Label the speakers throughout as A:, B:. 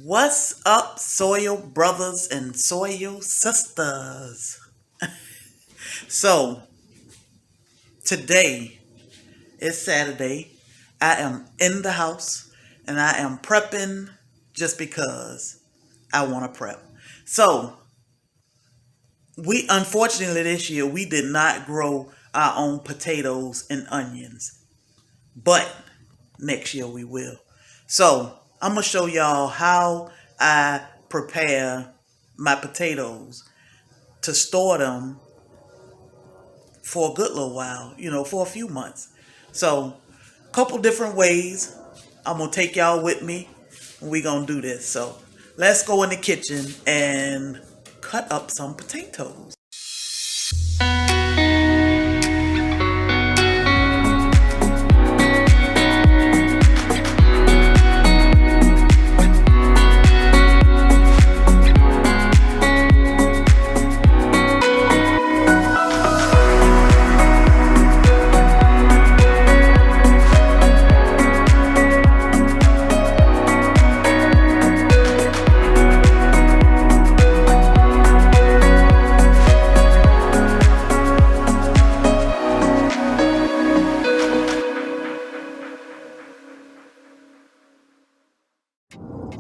A: What's up, soil brothers and soil sisters? So, today is Saturday. I am in the house and I am prepping just because I want to prep. So, we unfortunately this year we did not grow our own potatoes and onions, but next year we will. So, I'm going to show y'all how I prepare my potatoes to store them for a good little while, for a few months. So, a couple different ways. I'm going to take y'all with me. We're going to do this. So, let's go in the kitchen and cut up some potatoes.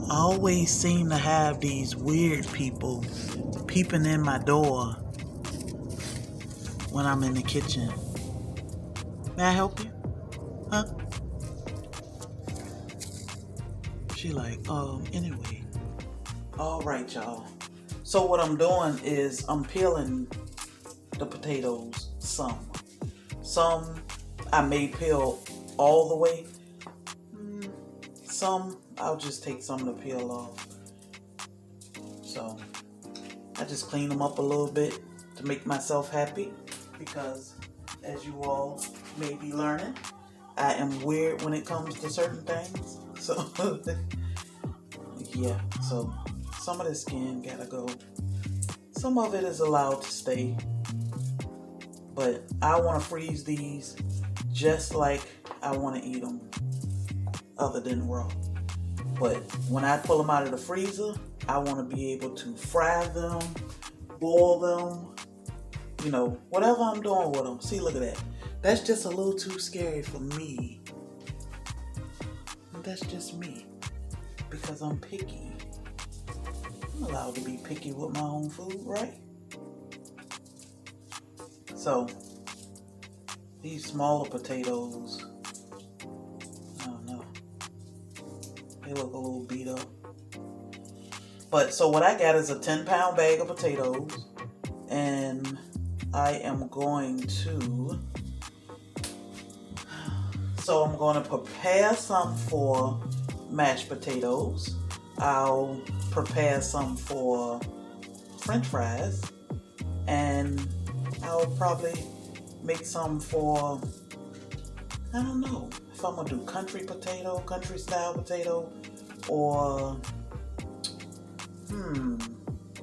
A: I always seem to have these weird people peeping in my door when I'm in the kitchen. May I help you? Huh? She like, anyway. All right, y'all. So what I'm doing is I'm peeling the potatoes some. Some I may peel all the way. Some I'll just take some to peel off. So I just clean them up a little bit to make myself happy because as you all may be learning, I am weird when it comes to certain things. So yeah, so some of the skin gotta go. Some of it is allowed to stay. But I want to freeze these just like I want to eat them other than raw. But when I pull them out of the freezer, I want to be able to fry them, boil them, whatever I'm doing with them. See, look at that. That's just a little too scary for me. That's just me because I'm picky. I'm allowed to be picky with my own food, right? So, these smaller potatoes, I don't know, they look a little beat up. But, so what I got is a 10-pound bag of potatoes, and I am going to prepare some for mashed potatoes. I'll prepare some for French fries, and I'll probably make some for, I don't know, if I'm going to do country style potato, or,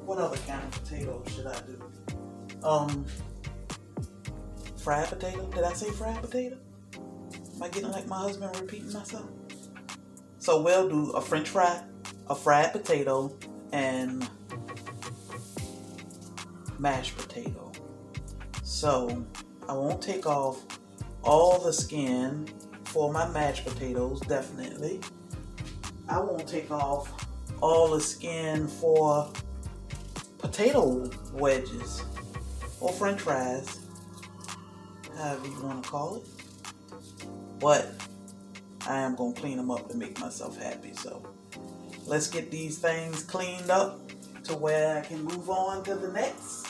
A: what other kind of potato should I do? Fried potato? Did I say fried potato? Am I getting like my husband repeating myself? So we'll do a French fry, a fried potato, and mashed potato. So I won't take off all the skin for my mashed potatoes, definitely. I won't take off all the skin for potato wedges or French fries, however you want to call it. But I am going to clean them up to make myself happy. So let's get these things cleaned up to where I can move on to the next.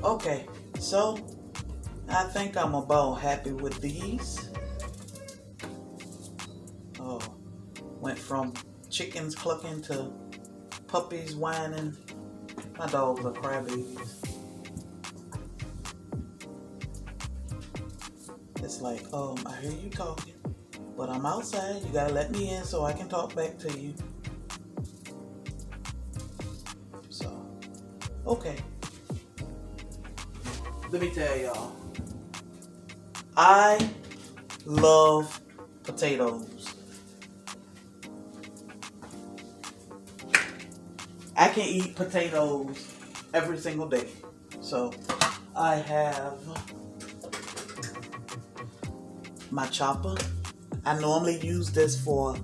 A: Okay, so I think I'm about happy with these. Oh, went from chickens clucking to puppies whining. My dogs are crybabies. It's like, I hear you talking, but I'm outside. You gotta let me in so I can talk back to you. So, okay. Let me tell y'all. I love potatoes. I can eat potatoes every single day. So, I have my chopper. I normally use this for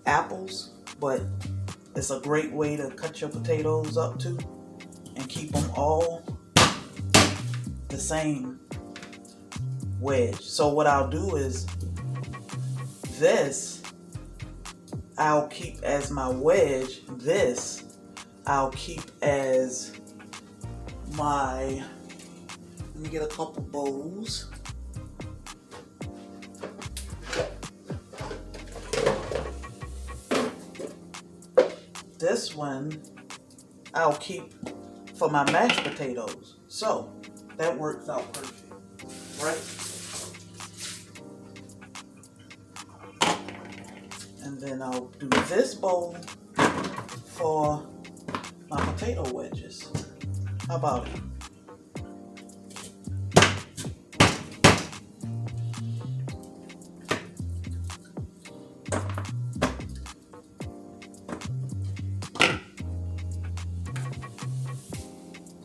A: apples, but it's a great way to cut your potatoes up too and keep them all the same wedge. So what I'll do is this I'll keep as my wedge. This I'll keep as my, let me get a couple bowls. This one I'll keep for my mashed potatoes. So that works out perfect, right? And then I'll do this bowl for my potato wedges. How about it?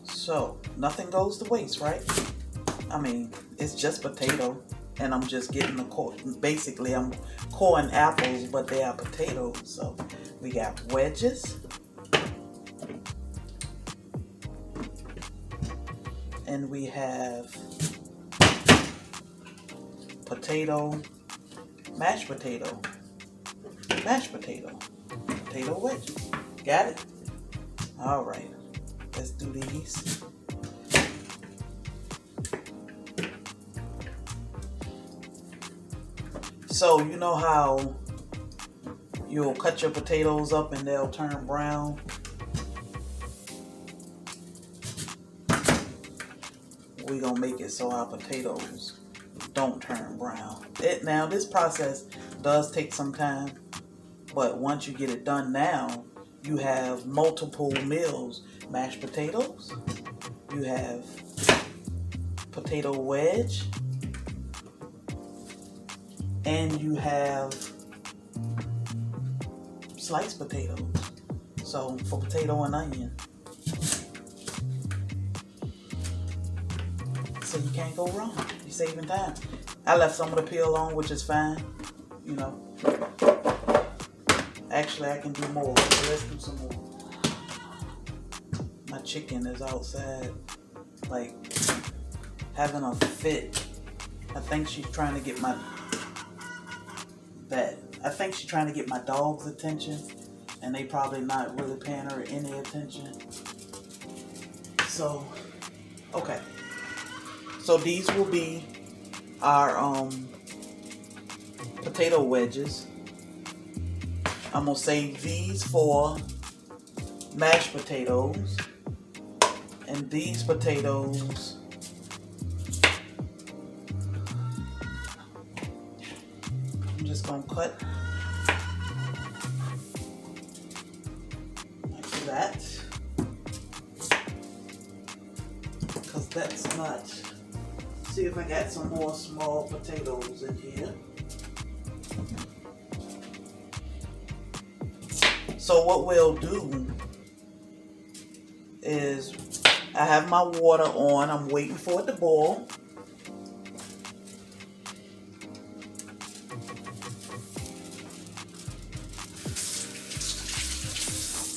A: So, nothing goes to waste, right? I mean, it's just potato, and I'm just getting the core. Basically, I'm coring apples, but they are potatoes. So, we got wedges. And we have potato, mashed potato, potato wedges. Got it? All right. Let's do these. So you know how you'll cut your potatoes up and they'll turn brown? We're gonna make it so our potatoes don't turn brown. Now this process does take some time, but once you get it done now, you have multiple meals. Mashed potatoes, you have potato wedge, and you have sliced potatoes. So for potato and onion. So you can't go wrong. You're saving time. I left some of the peel on, which is fine. You know. Actually, I can do more. So let's do some more. My chicken is outside, like, having a fit. I think she's trying to get my dog's attention, and they probably not really paying her any attention. So, okay. So these will be our potato wedges. I'm gonna save these for mashed potatoes, and these potatoes I'm just gonna cut like that, because that's not. See if I got some more small potatoes in here. So what we'll do is, I have my water on. I'm waiting for it to boil.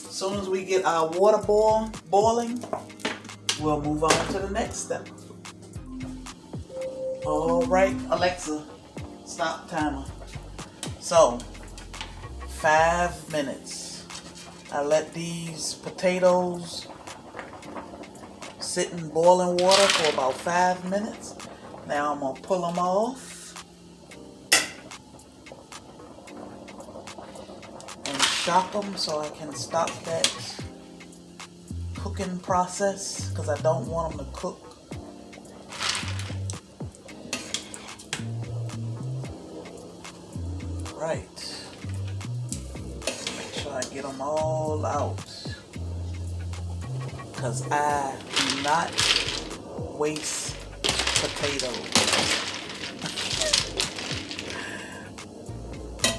A: As soon as we get our water boiling, we'll move on to the next step. All right, Alexa, stop timer. So, 5 minutes. I let these potatoes sit in boiling water for about 5 minutes. Now I'm going to pull them off and shock them so I can stop that cooking process, because I don't want them to cook. Right. Make sure I get them all out, because I do not waste potatoes.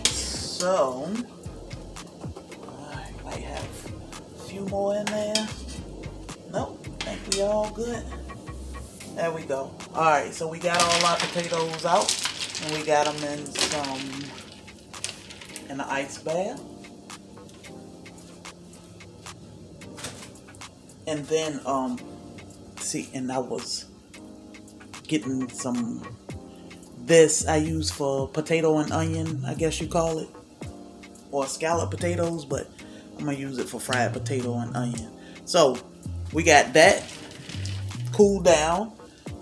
A: So I might have a few more in there. Nope, I think we all good. There we go. Alright, so we got all our potatoes out, and we got them in the ice bath. And then see, and I was getting some, this I use for potato and onion, I guess you call it, or scallop potatoes, but I'm gonna use it for fried potato and onion. So we got that cool down.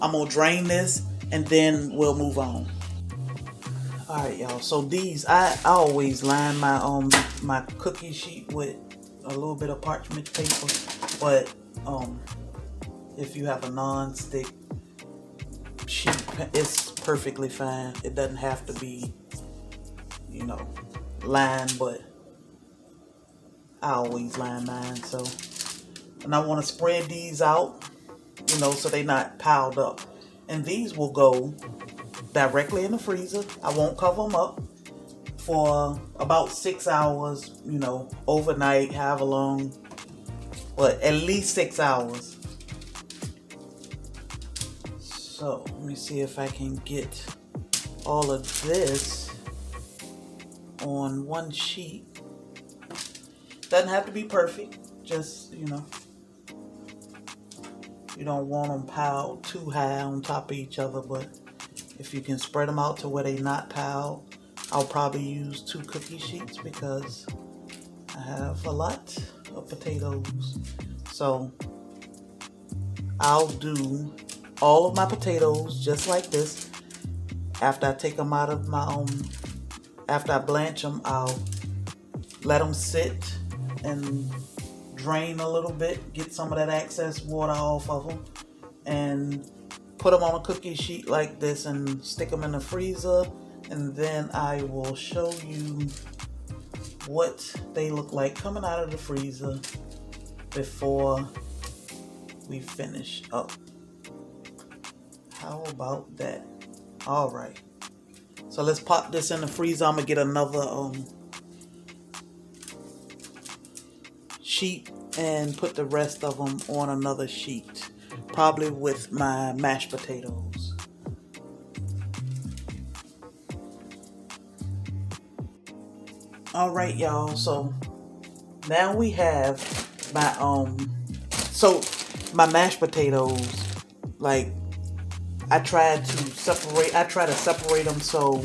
A: I'm gonna drain this and then we'll move on. Alright, y'all, so these, I always line my my cookie sheet with a little bit of parchment paper, but if you have a non-stick sheet, it's perfectly fine. It doesn't have to be, you know, lined, but I always line mine. So, and I want to spread these out, you know, so they're not piled up. And these will go directly in the freezer. I won't cover them up for about 6 hours, you know, overnight, however long, but at least 6 hours. So let me see if I can get all of this on one sheet. Doesn't have to be perfect, just, you know, you don't want them piled too high on top of each other, but if you can spread them out to where they're not piled. I'll probably use 2 cookie sheets because I have a lot of potatoes. So I'll do all of my potatoes just like this. After I take them out of my after I blanch them, I'll let them sit and drain a little bit, get some of that excess water off of them, and put them on a cookie sheet like this and stick them in the freezer. And then I will show you what they look like coming out of the freezer before we finish up. How about that? All right. So let's pop this in the freezer. I'm gonna get another sheet and put the rest of them on another sheet, probably with my mashed potatoes. All right, y'all. So now we have my my mashed potatoes. Like I try to separate them so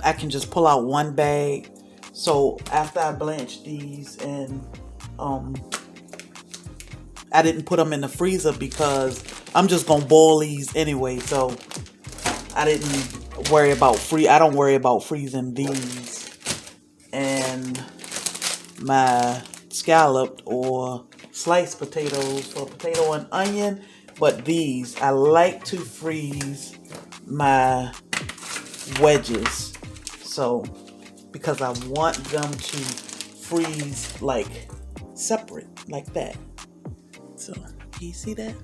A: I can just pull out one bag. So after I blanch these, and I didn't put them in the freezer because I'm just gonna boil these anyway. So I didn't worry about I don't worry about freezing these and my scalloped or sliced potatoes for potato and onion. But these, I like to freeze my wedges. So, because I want them to freeze like separate, like that. So, can you see that?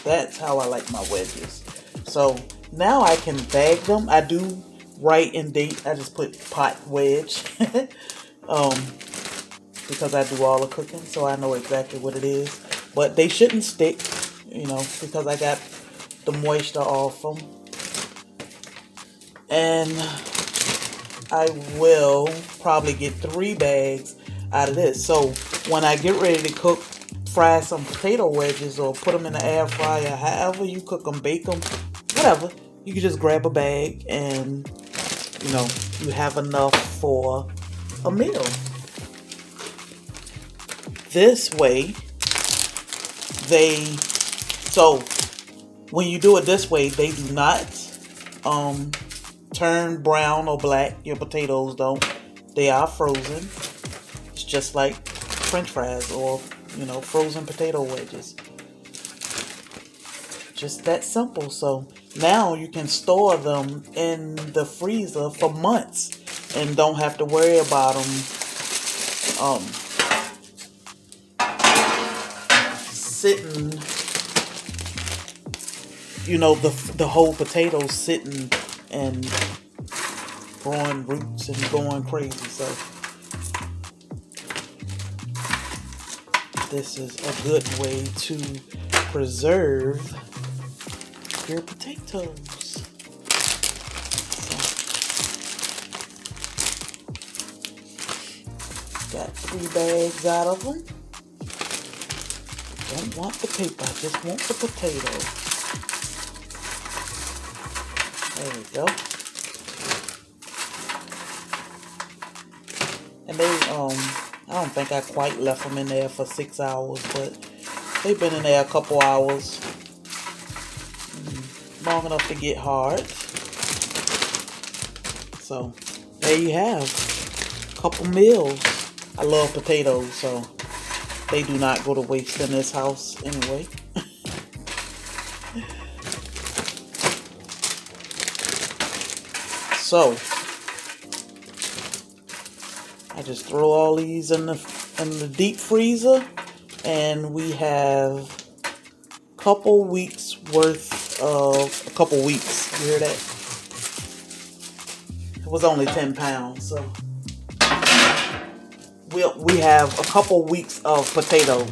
A: That's how I like my wedges. So, now I can bag them. I do write and date. I just put pot wedge. Because I do all the cooking, so I know exactly what it is. But they shouldn't stick, you know, because I got the moisture off them. And I will probably get 3 bags out of this. So when I get ready to cook, fry some potato wedges or put them in the air fryer, however you cook them, bake them, whatever, you can just grab a bag and, you know, you have enough for a meal. This way, they So when you do it this way, they do not turn brown or black. Your potatoes don't. They are frozen. It's just like French fries or, frozen potato wedges. Just that simple. So now you can store them in the freezer for months and don't have to worry about them sitting, the whole potato sitting and growing roots and going crazy. So this is a good way to preserve your potatoes. So, got 3 bags out of them. Don't want the paper, I just want the potato. There we go. And they, I don't think I quite left them in there for 6 hours, but they've been in there a couple hours. Long enough to get hard. So, there you have a couple meals. I love potatoes, so they do not go to waste in this house anyway. So, I just throw all these in the deep freezer, and we have a couple weeks worth of a couple weeks. You hear that? It was only 10 pounds, so we have a couple weeks of potatoes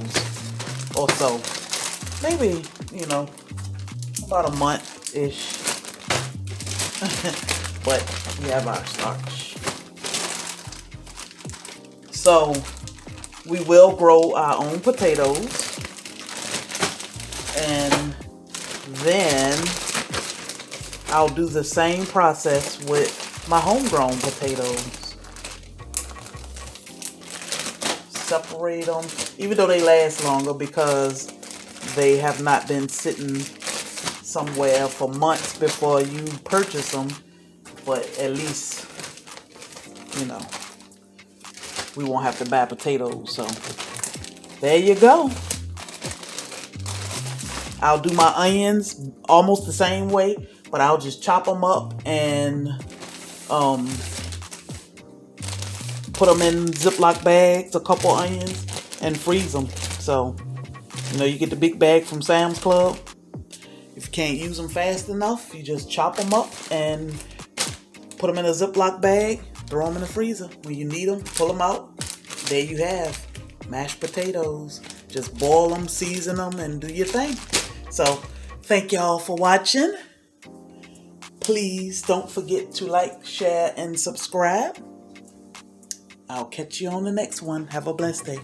A: or so. Maybe, about a month-ish. But we have our starch. So we will grow our own potatoes, and then I'll do the same process with my homegrown potatoes. Separate them, even though they last longer because they have not been sitting somewhere for months before you purchase them. But at least, we won't have to buy potatoes. So there you go. I'll do my onions almost the same way, but I'll just chop them up and put them in Ziploc bags, a couple onions, and freeze them. So, you get the big bag from Sam's Club. If you can't use them fast enough, you just chop them up and put them in a Ziploc bag, throw them in the freezer. When you need them, pull them out. There you have mashed potatoes. Just boil them, season them, and do your thing. So, thank y'all for watching. Please don't forget to like, share, and subscribe. I'll catch you on the next one. Have a blessed day.